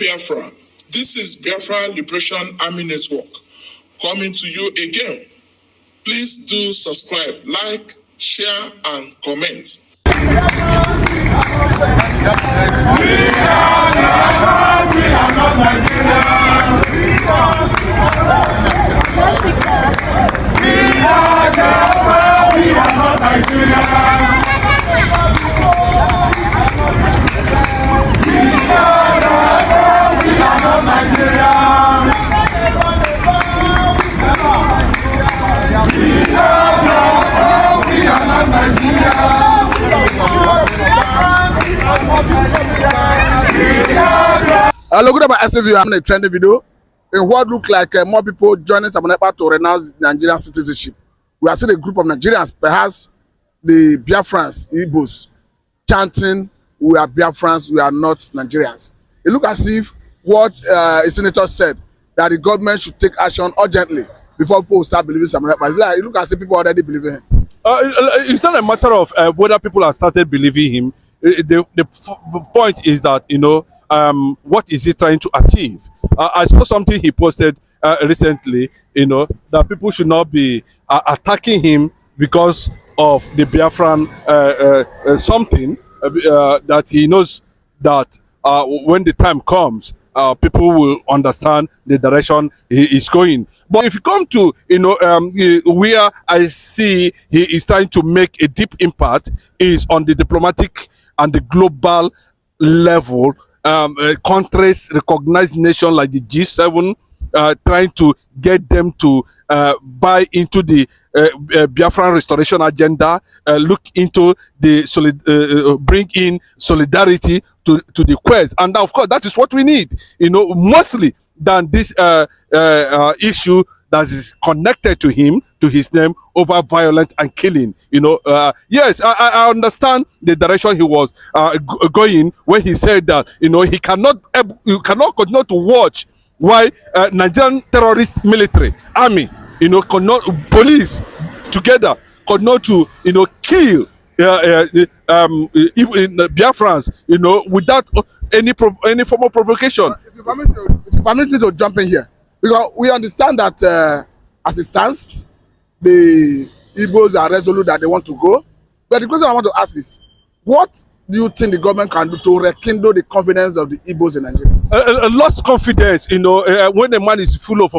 Biafra. This is Biafra Liberation Army Network coming to you again. Please do subscribe, like, share, and comment. We are not Nigerians. We are not Nigerians. Look at my SUV. I'm in a trending video in what look like more people joining Samonepa to renounce Nigerian citizenship. We are seeing a group of Nigerians, perhaps the Biafrans, Igbos, chanting, "We are Biafrans, we are not Nigerians." It looks as if what a senator said, that the government should take action urgently before people start believing Samonepa. It's like, it looks as if people already believe in him. It's not a matter of whether people have started believing him. The point is that, you know, what is he trying to achieve? I saw something he posted recently, you know, that people should not be attacking him because of the Biafran something that he knows that when the time comes, people will understand the direction he is going. But if you come to, you know, where I see he is trying to make a deep impact is on the diplomatic and the global level. Countries, recognized nations like the G7, trying to get them to buy into the Biafran restoration agenda, look into the bring in solidarity to the quest, and of course that is what we need, you know, mostly than this issue that is connected to him, to his name, over violence and killing. You know, yes, I understand the direction he was going when he said that, you know, you cannot continue to watch why Nigerian terrorist military army, you know, police together could not to, you know, kill Biafrans, you know, without any form of provocation. If you permit me to jump in here, because we understand that as it stands, the Igbos are resolute that they want to go. But the question I want to ask is, what do you think the government can do to rekindle the confidence of the Igbos in Nigeria? Lost confidence, you know, when a man is full of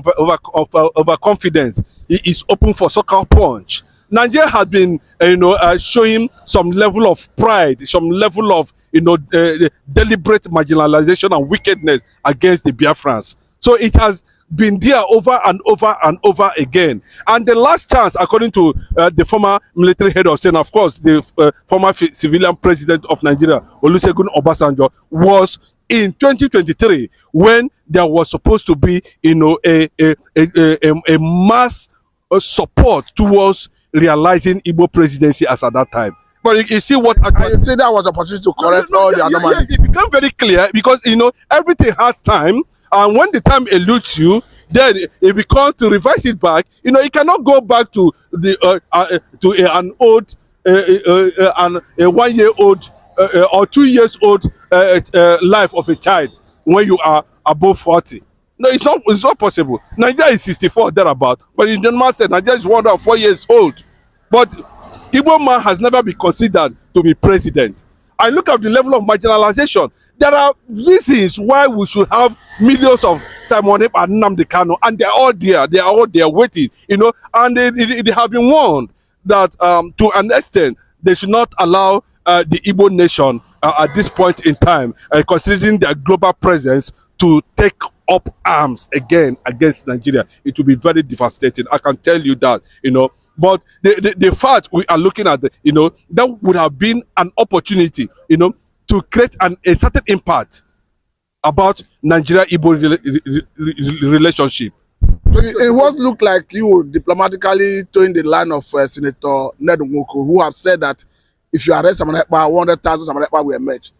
overconfidence, he is open for sucker punch. Nigeria has been, you know, showing some level of pride, some level of, you know, deliberate marginalization and wickedness against the Biafrans. So it has been there over and over and over again. And the last chance, according to the former military head of state, of course, the former civilian president of Nigeria, Olusegun Obasanjo, was in 2023, when there was supposed to be, you know, a mass support towards realizing Igbo presidency as at that time. But you see what I think that was an opportunity to correct all the anomalies. Yes, it became very clear, because, you know, everything has time. And when the time eludes you, then if you come to revise it back, you know, you cannot go back to the an old and a 1 year old or 2 years old life of a child when you are above 40. No, it's not possible. Nigeria is 64 thereabout, but the gentleman said Nigeria is 104 years old. But Igbo man has never been considered to be president. And look at the level of marginalization. There are reasons why we should have millions of Simon and Nnamdi Kanu, and they're all there. They are all there waiting, you know. And they have been warned that to an extent they should not allow the Igbo nation at this point in time, considering their global presence, to take up arms again against Nigeria. It will be very devastating. I can tell you that, you know. But the fact we are looking at, you know, that would have been an opportunity, you know, to create a certain impact about Nigeria-Igbo relationship. So it was look like you diplomatically towing the line of Senator Ned Nwoko, who have said that if you arrest Samonepa, 100,000 Samonepa will emerge.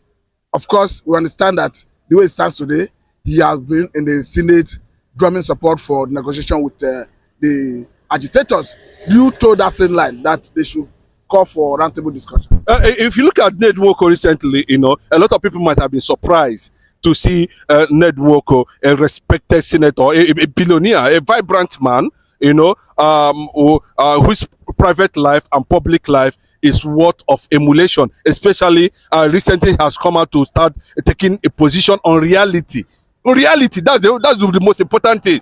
Of course, we understand that the way it stands today, he has been in the Senate drumming support for negotiation with the agitators. You told that same line that they should call for roundtable discussion. If you look at Ned Nwoko recently, you know, a lot of people might have been surprised to see Ned Nwoko, a respected senator, a billionaire, a vibrant man, whose private life and public life is worth of emulation, especially recently has come out to start taking a position on reality. Reality, that's the most important thing.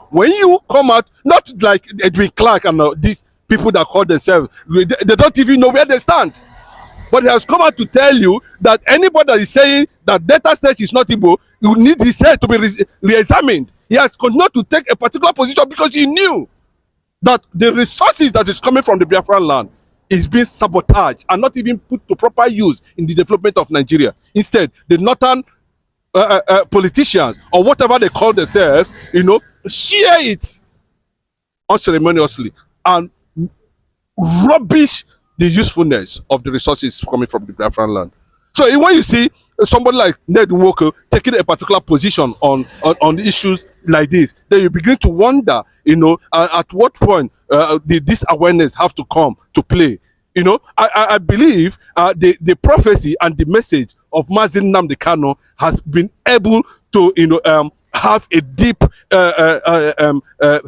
When you come out, not like Edwin Clark and these people that call themselves, they don't even know where they stand. But he has come out to tell you that anybody that is saying that Delta State is not Igbo, you need his head to be re-examined. He has continued to take a particular position because he knew that the resources that is coming from the Biafra land is being sabotaged and not even put to proper use in the development of Nigeria. Instead, the northern politicians or whatever they call themselves, share it unceremoniously and rubbish the usefulness of the resources coming from the Biafran land. So when you see somebody like Ned Nwoko taking a particular position on issues like this, then you begin to wonder, at what point did this awareness have to come to play? I believe the prophecy and the message of Mazin Nnamdi Kanu has been able to, have a deep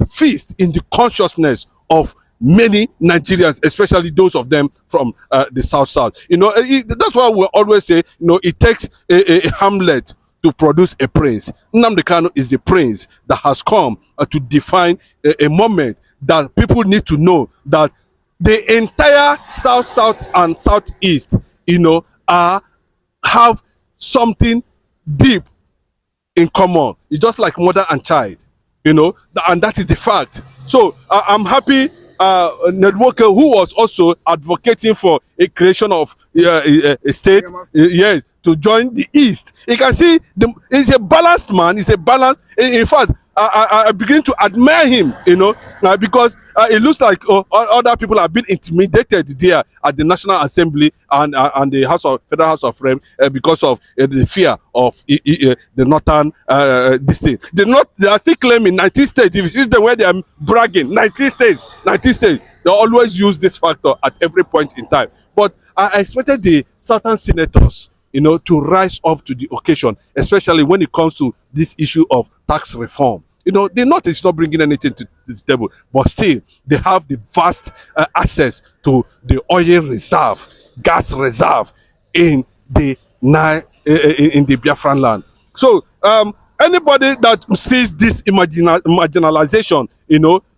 feast in the consciousness of many Nigerians, especially those of them from the South. That's why we always say, it takes a Hamlet to produce a prince. Nnamdi Kanu is the prince that has come to define a moment that people need to know that the entire South and Southeast, have something deep in common. It's just like mother and child, and that is the fact. So I'm happy Ned Nwoko, who was also advocating for a creation of a state, yes, to join the East. You can see he's a balanced man. He's a balanced. In fact, I begin to admire him, because it looks like other people have been intimidated there at the National Assembly and the Federal House of Rem because of the fear of the northern this thing. They are still claiming 19 states. If you see them where they are bragging, 19 states. They always use this factor at every point in time. But I expected the southern senators, to rise up to the occasion, especially when it comes to this issue of tax reform. The North is not bringing anything to the table, but still they have the vast access to the oil reserve, gas reserve in the Biafran land. So anybody that sees this marginalization,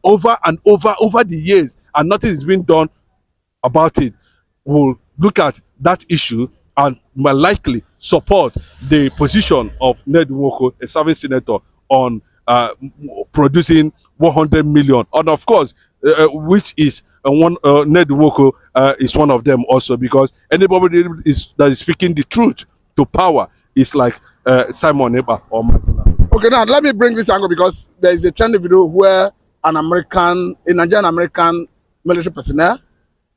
over and over the years, and nothing is being done about it, will look at that issue and more likely support the position of Ned Nwoko, a serving senator, on producing 100 million. And of course, which is Ned Nwoko is one of them also, because anybody that is speaking the truth to power is like Simon Eba or Mazina. Okay, now let me bring this angle, because there is a trending video where a Nigerian American military personnel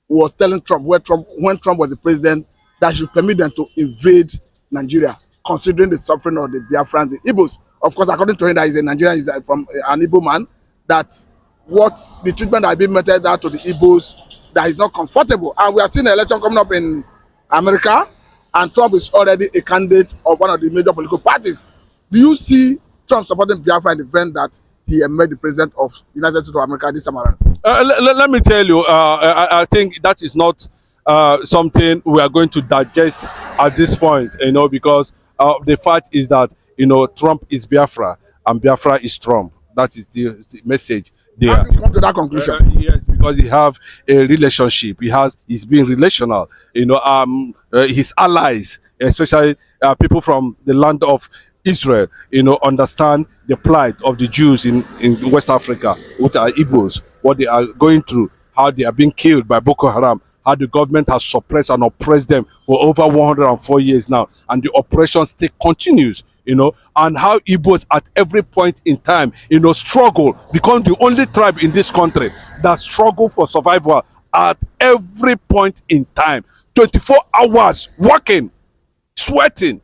was telling Trump, when Trump was the president, that should permit them to invade Nigeria, considering the suffering of the Biafrans, the Igbos. Of course, according to him, that he's a Nigerian, he's from an Igbo man, that what the treatment that has been meted out to the Igbos, that is not comfortable. And we are seeing an election coming up in America, and Trump is already a candidate of one of the major political parties. Do you see Trump supporting Biafra in the event that he made the president of the United States of America this time around? Let me tell you, I think that is not something we are going to digest at this point, because the fact is that, Trump is Biafra and Biafra is Trump. That is the message there. How do you come to that conclusion? Yes, because he have a relationship. He's being relational. His allies, especially people from the land of Israel, understand the plight of the Jews in West Africa, which are Igbos, what they are going through, how they are being killed by Boko Haram, how the government has suppressed and oppressed them for over 104 years now, and the oppression still continues, and how Igbos at every point in time, struggle, become the only tribe in this country that struggle for survival at every point in time, 24 hours working, sweating.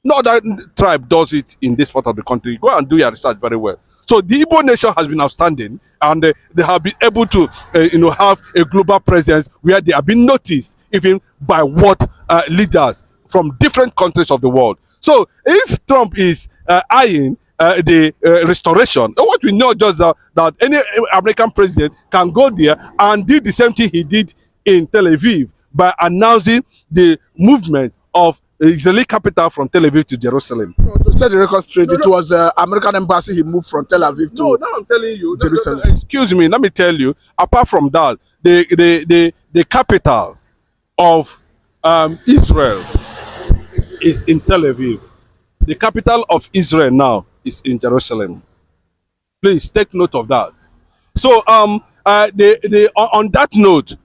No other tribe does it in this part of the country. Go and do your research very well. So the Igbo nation has been outstanding, and they have been able to, have a global presence where they have been noticed even by world leaders from different countries of the world. So if Trump is eyeing the restoration, what we know just that any American president can go there and do the same thing he did in Tel Aviv by announcing the movement of Israeli capital from Tel Aviv to Jerusalem. No, to set the record straight, it was American embassy he moved from Tel Aviv to. No, now I'm telling you, Jerusalem. excuse me, let me tell you. Apart from that, the capital of Israel is in Tel Aviv. The capital of Israel now is in Jerusalem. Please take note of that. So on that note,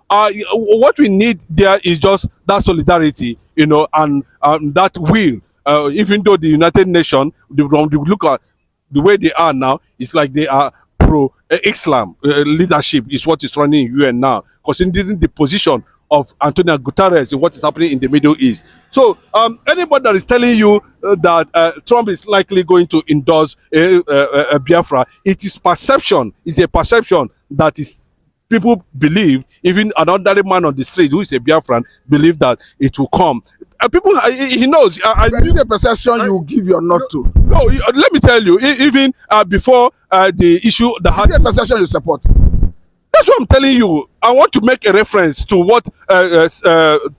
what we need there is just that solidarity, and that will. Even though the United Nations, look at the way they are now, it's like they are pro-Islam leadership is what is running in UN now, considering the position of Antonio Guterres in what is happening in the Middle East. So anybody that is telling you that Trump is likely going to endorse Biafra, it is perception. It's a perception that is people believe. Even an ordinary man on the street who is a Biafran believe that it will come. People, he knows. When you the perception you give your not to. No, let me tell you. Even before the issue, the perception you support. That's what I'm telling you. I want to make a reference to what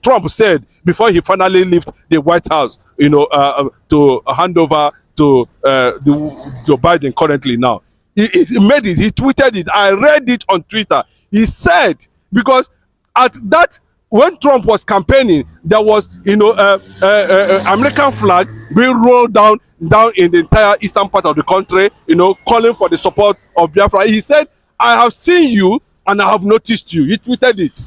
Trump said before he finally left the White House, to hand over to Joe Biden currently now. He made it. He tweeted it. I read it on Twitter. He said, because at that, when Trump was campaigning, there was, American flag being rolled down in the entire eastern part of the country, calling for the support of Biafra. He said, I have seen you and I have noticed you. He tweeted it.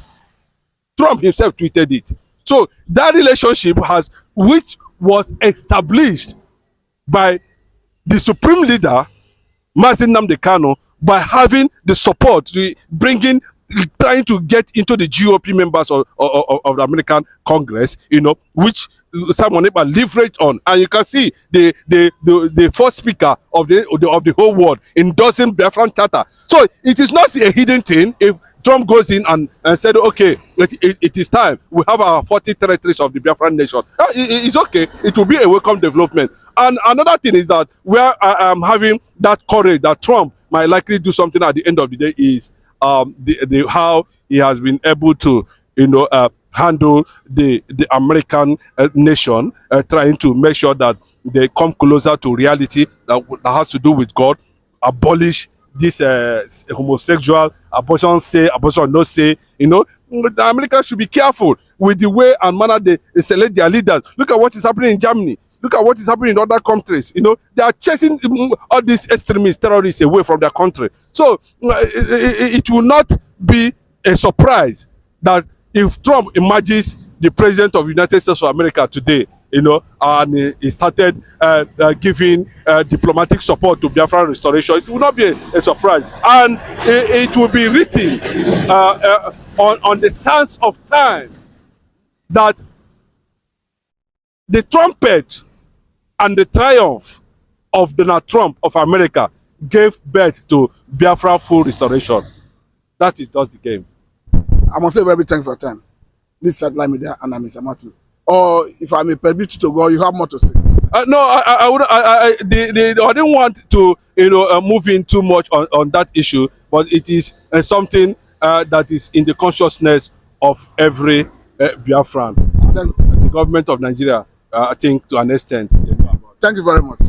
Trump himself tweeted it. So that relationship which was established by the supreme leader, Mazi Nnamdi Kanu, by having the support, trying to get into the GOP members of the American Congress, which Simon Ekpa leveraged on, and you can see the first speaker of the whole world endorsing Biafran Charter. So it is not a hidden thing. If Trump goes in and said, okay, it is time, we have our 40 territories of the Biafran nation, it's okay. It will be a welcome development. And another thing is that where I am having that courage that Trump might likely do something at the end of the day is how he has been able to handle the American nation, trying to make sure that they come closer to reality that has to do with God, abolish this homosexual, abortion say, abortion no say. The Americans should be careful with the way and manner they select their leaders. Look at what is happening in Germany. Look at what is happening in other countries. They are chasing all these extremists, terrorists away from their country. So it will not be a surprise that if Trump emerges the president of the United States of America today, and he started giving diplomatic support to Biafra restoration, it will not be a surprise. And it will be written on the sands of time that the trumpet and the triumph of Donald Trump of America gave birth to Biafra full restoration. That is just the game. I must say very thankful for your time. This satellite media and I'm Mr. Matthew. Or if I may permit you to go, you have more to say. No, I didn't want to move in too much on that issue, but it is something that is in the consciousness of every Biafran. The government of Nigeria, I think, to an extent. Thank you very much.